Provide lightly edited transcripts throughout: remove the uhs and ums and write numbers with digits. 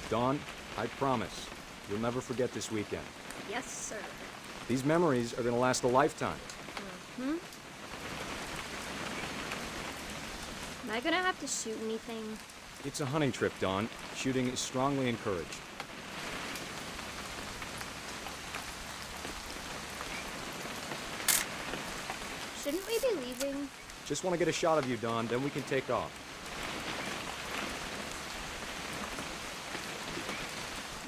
Dawn, I promise, you'll never forget this weekend. Yes, sir. These memories are gonna last a lifetime. Hmm? Am I gonna have to shoot anything? It's a hunting trip, Dawn. Shooting is strongly encouraged. Shouldn't we be leaving? Just want to get a shot of you, Dawn, then we can take off.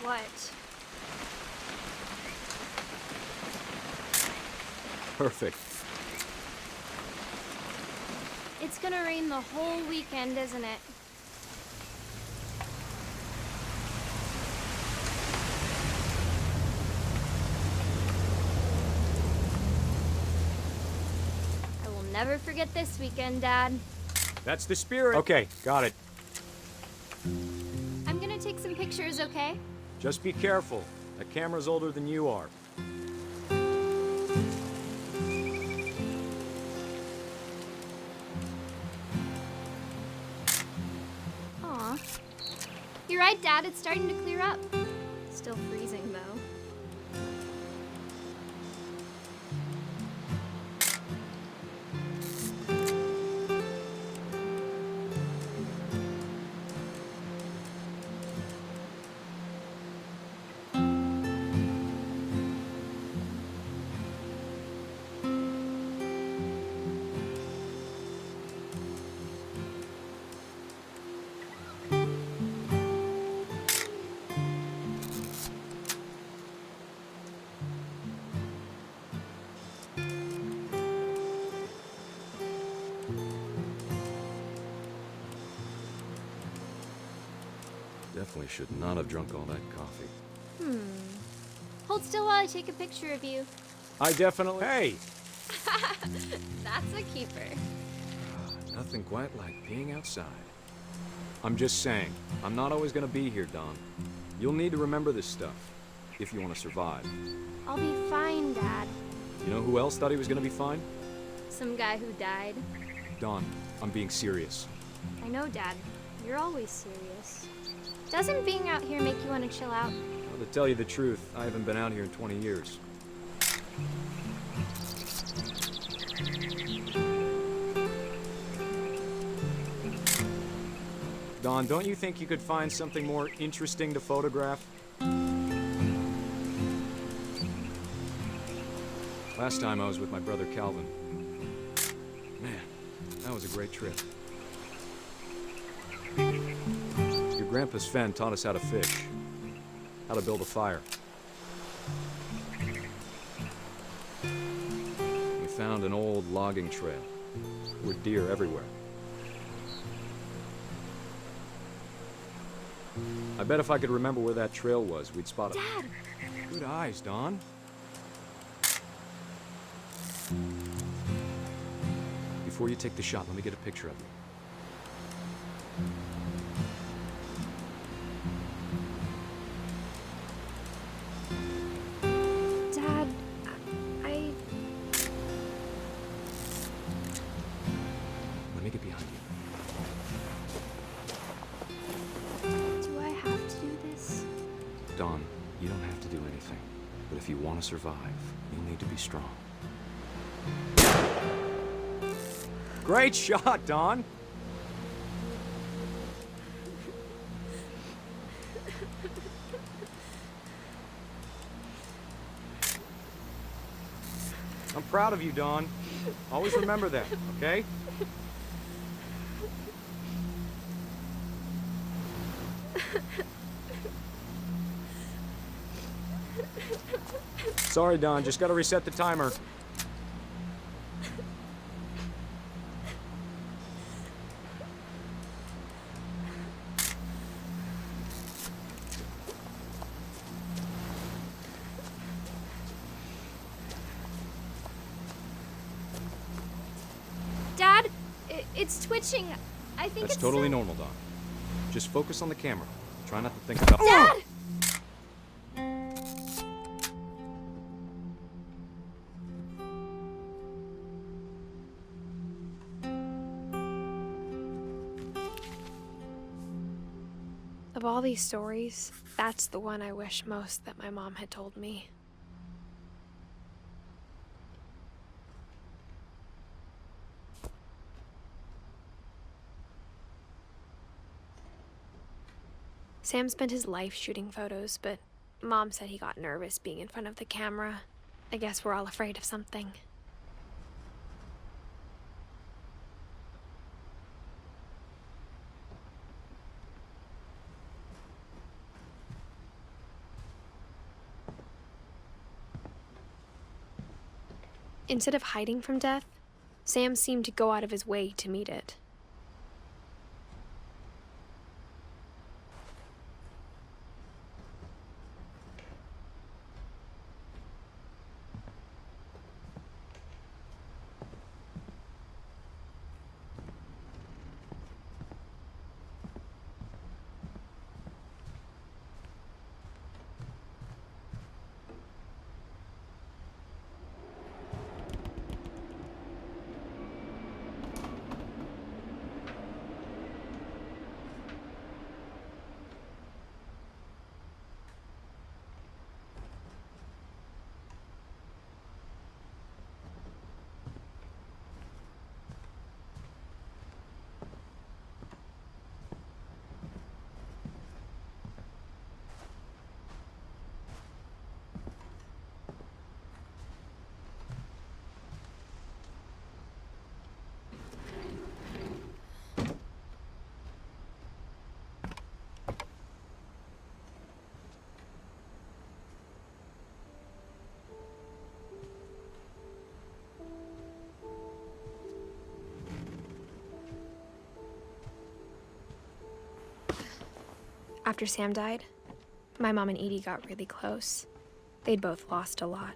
What? Perfect. It's gonna rain the whole weekend, isn't it? I will never forget this weekend, Dad. That's the spirit. Okay, got it. I'm gonna take some pictures, okay? Just be careful. That camera's older than you are. Aw. You're right, Dad. It's starting to clear up. Still freezing, though. Definitely should not have drunk all that coffee. Hold still while I take a picture of you. I definitely... Hey! That's a keeper. Nothing quite like being outside. I'm just saying, I'm not always gonna be here, Dawn. You'll need to remember this stuff, if you want to survive. I'll be fine, Dad. You know who else thought he was gonna be fine? Some guy who died. Dawn, I'm being serious. I know, Dad. You're always serious. Doesn't being out here make you want to chill out? Well, to tell you the truth, I haven't been out here in 20 years. Dawn, don't you think you could find something more interesting to photograph? Last time I was with my brother Calvin. Man, that was a great trip. Your grandpa Sven taught us how to fish, how to build a fire. We found an old logging trail with deer everywhere. I bet if I could remember where that trail was, we'd spot it. Dad! Good eyes, Dawn. Before you take the shot, let me get a picture of you. Dad, I... Let me get behind you. Do I have to do this? Dawn, you don't have to do anything. But if you want to survive, you'll need to be strong. Great shot, Dawn! I'm proud of you, Dawn. Always remember that, okay? Sorry, Dawn, just gotta reset the timer. Dad, it's twitching. I think That's it's totally so... normal, Dawn. Just focus on the camera. Try not to think about... Dad! Of all these stories, that's the one I wish most that my mom had told me. Sam spent his life shooting photos, but Mom said he got nervous being in front of the camera. I guess we're all afraid of something. Instead of hiding from death, Sam seemed to go out of his way to meet it. After Sam died, my mom and Edie got really close. They'd both lost a lot.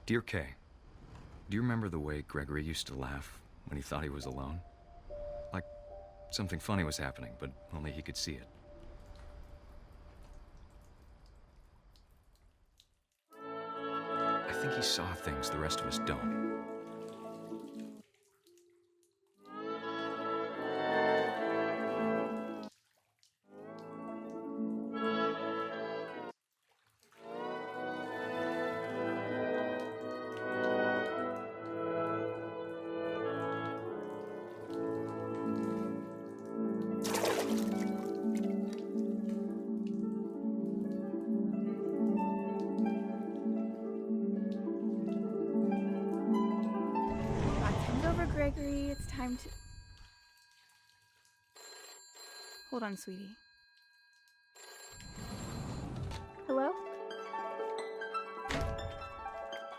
Dear Kay, do you remember the way Gregory used to laugh when he thought he was alone? Like something funny was happening, but only he could see it. I think he saw things the rest of us don't. Gregory, it's time to... Hold on, sweetie. Hello?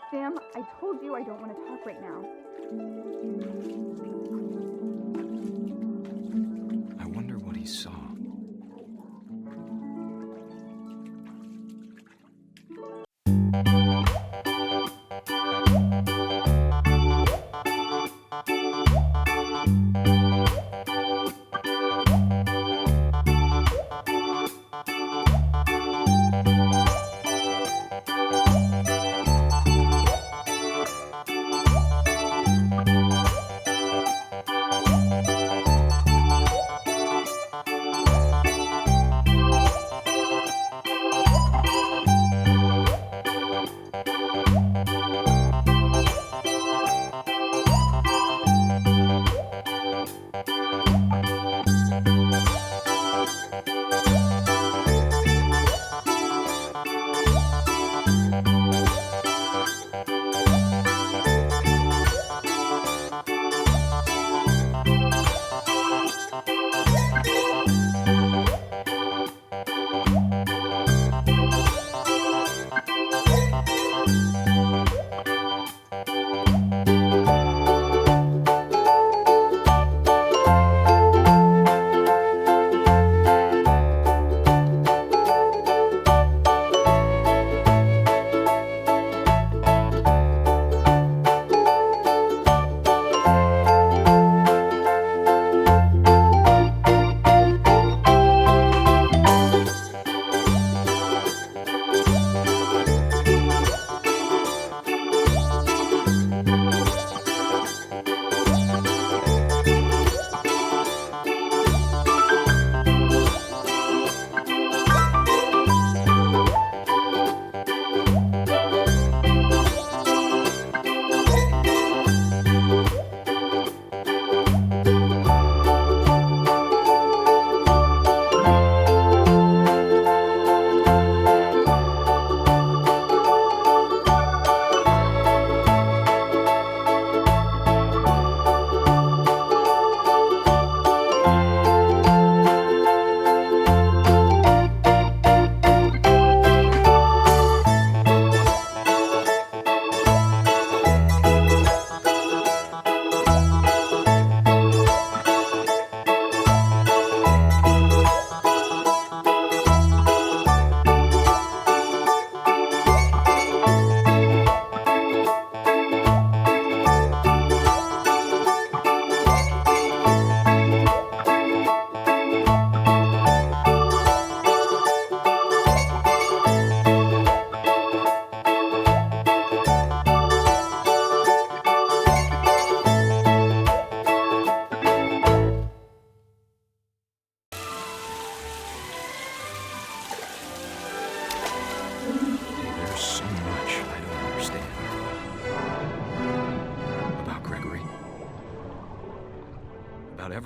Sam, I told you I don't want to talk right now. I wonder what he saw.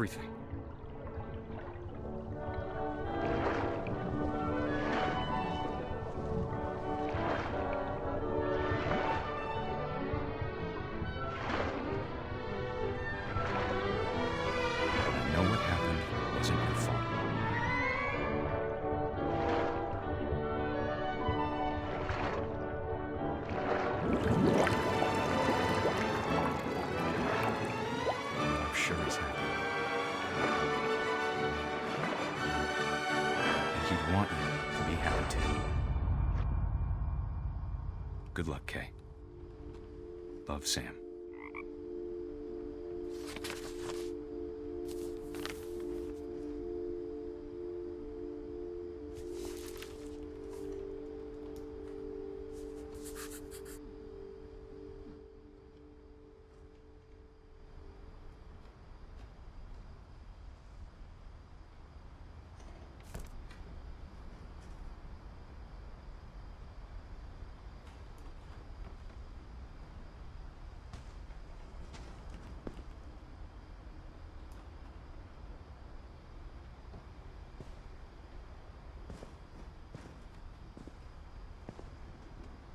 everything. But I know what happened wasn't your fault. I'm sure he's happy. And he'd want you to be happy too. Good luck, Kay. Love, Sam.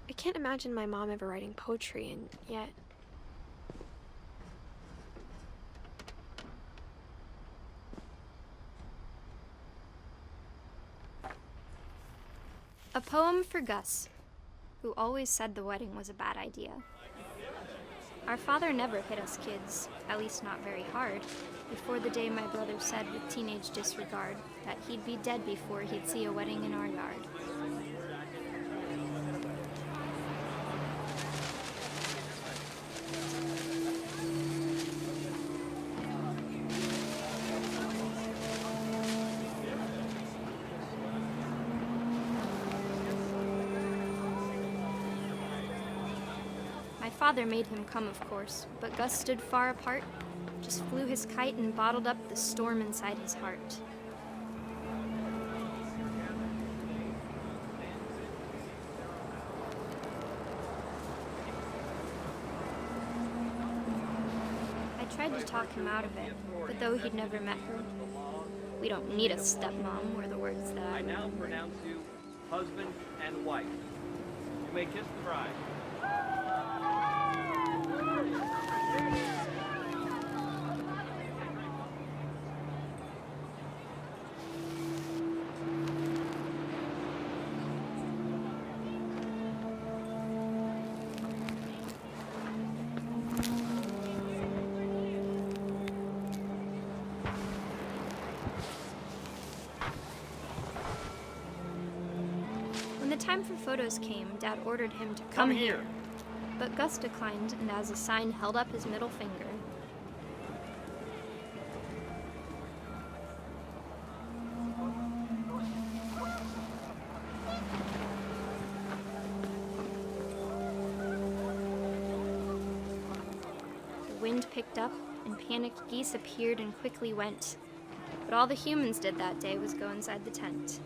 I can't imagine my mom ever writing poetry, and yet... A poem for Gus, who always said the wedding was a bad idea. Our father never hit us kids, at least not very hard, before the day my brother said with teenage disregard that he'd be dead before he'd see a wedding in our yard. My father made him come, of course, but Gus stood far apart, just flew his kite and bottled up the storm inside his heart. I tried to talk him out of it, but though he'd never met her, "We don't need a stepmom," were the words that I now remembered. pronounce you husband and wife. You may kiss the bride. When the time for photos came, Dad ordered him to come here. But Gus declined, and as a sign held up his middle finger. The wind picked up, and panicked geese appeared and quickly went. But all the humans did that day was go inside the tent.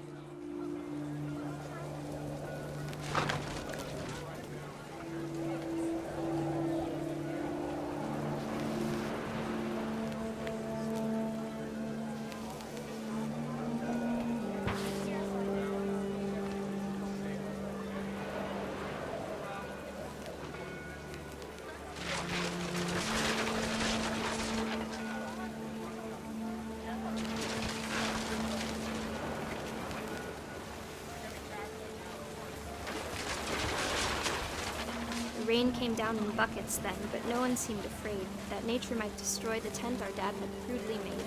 The rain came down in buckets then, but no one seemed afraid that nature might destroy the tent our dad had crudely made.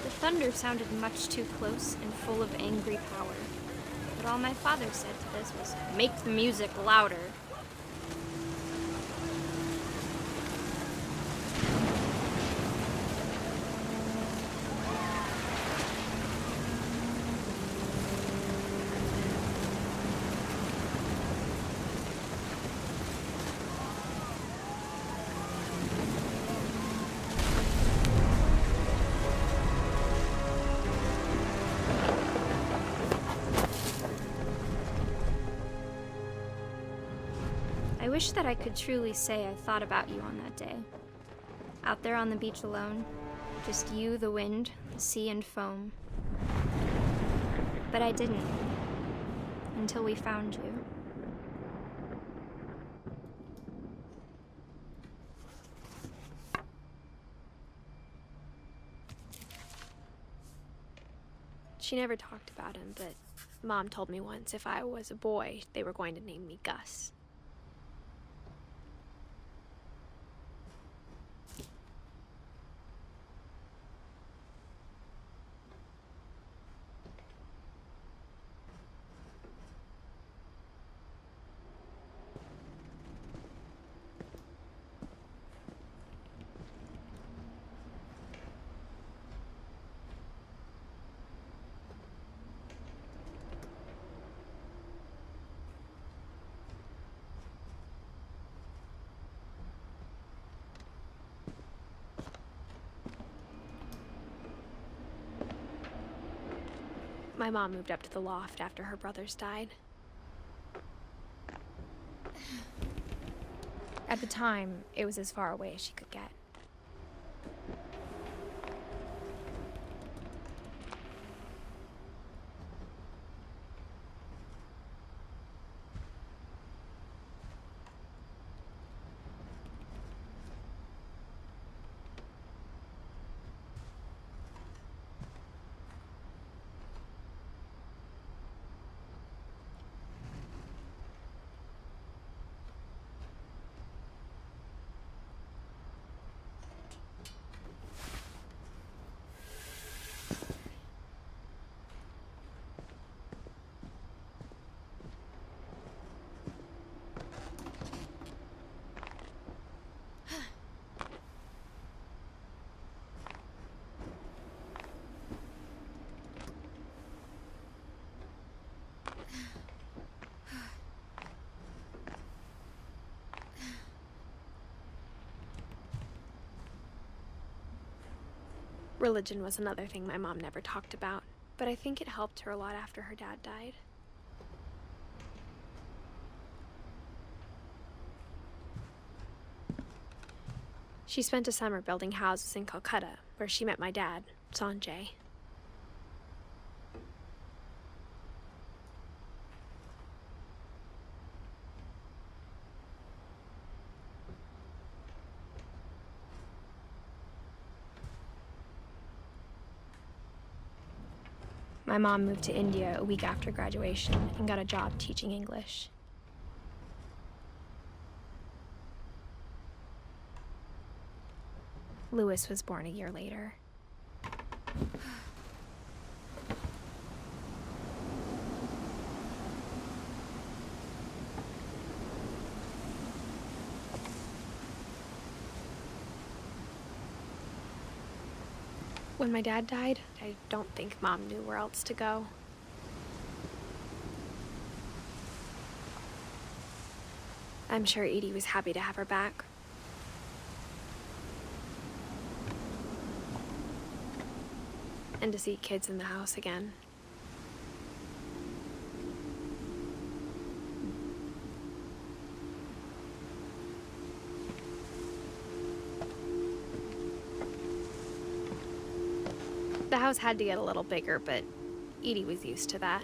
The thunder sounded much too close and full of angry power, but all my father said to this was, "Make the music louder." wish that I could truly say I thought about you on that day. Out there on the beach alone, just you, the wind, the sea, and foam. But I didn't, until we found you. She never talked about him, but Mom told me once if I was a boy, they were going to name me Gus. My mom moved up to the loft after her brothers died. At the time, it was as far away as she could get. Religion was another thing my mom never talked about, but I think it helped her a lot after her dad died. She spent a summer building houses in Calcutta, where she met my dad, Sanjay. My mom moved to India a week after graduation and got a job teaching English. Louis was born a year later. When my dad died, I don't think Mom knew where else to go. I'm sure Edie was happy to have her back. And to see kids in the house again. The house had to get a little bigger, but Edie was used to that.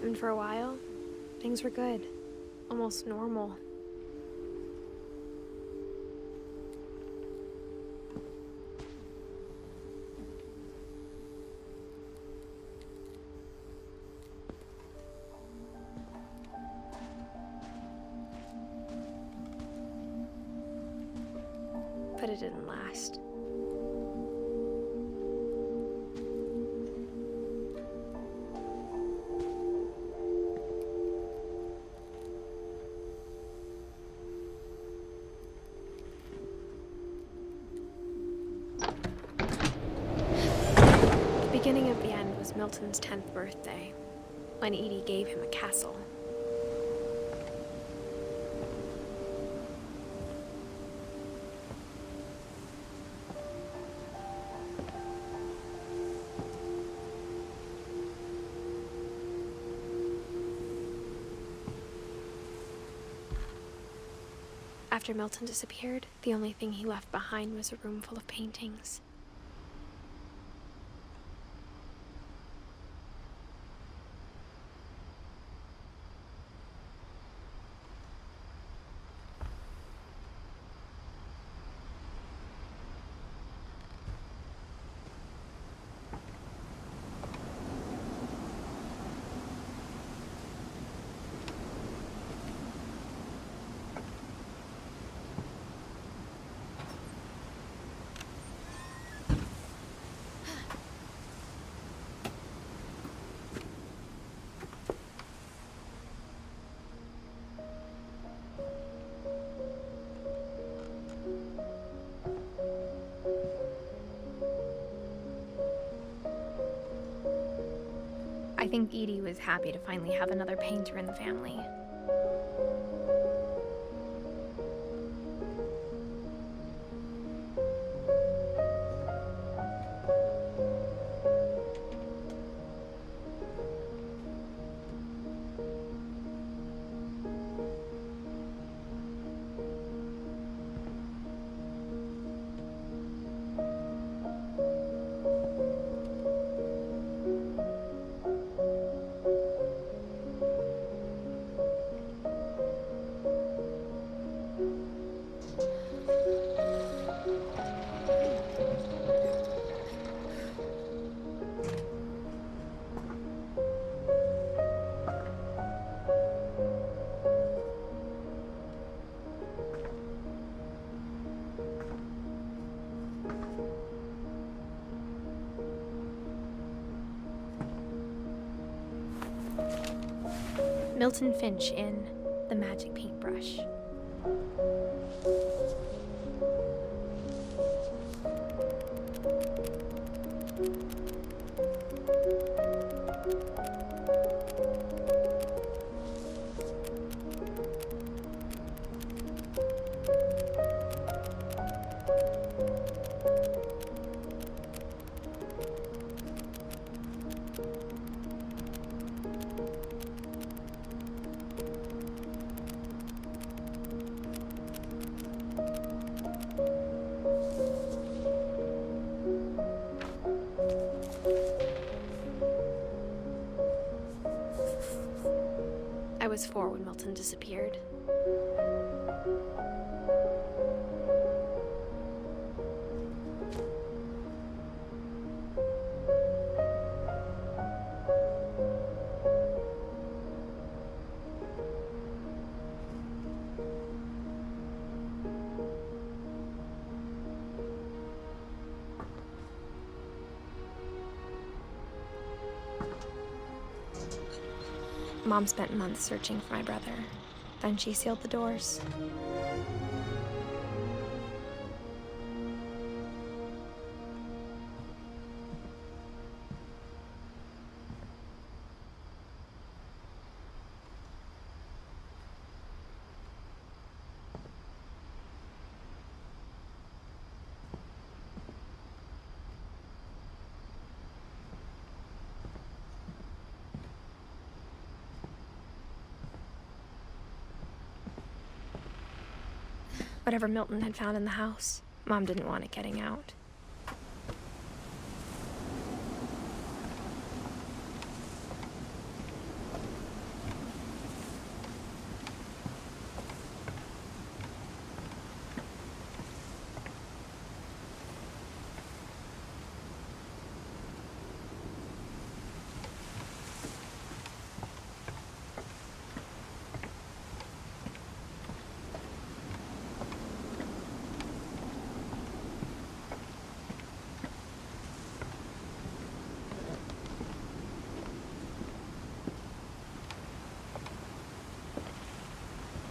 And for a while, things were good, almost normal. But it didn't last. The beginning of the end was Milton's 10th birthday, when Edie gave him a castle. After Milton disappeared, the only thing he left behind was a room full of paintings. I think Edie was happy to finally have another painter in the family. Milton Finch in The Magic Paintbrush. I was 4 when Milton disappeared. Mom spent months searching for my brother. Then she sealed the doors. Whatever Milton had found in the house, Mom didn't want it getting out.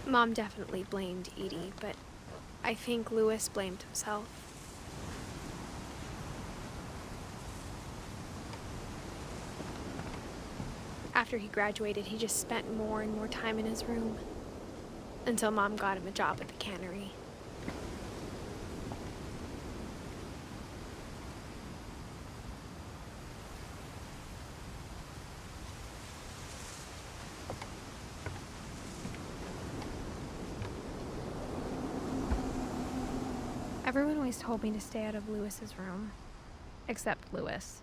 Mom definitely blamed Edie, but I think Louis blamed himself. After he graduated, he just spent more and more time in his room, until Mom got him a job at the cannery. Everyone always told me to stay out of Lewis's room. Except Lewis.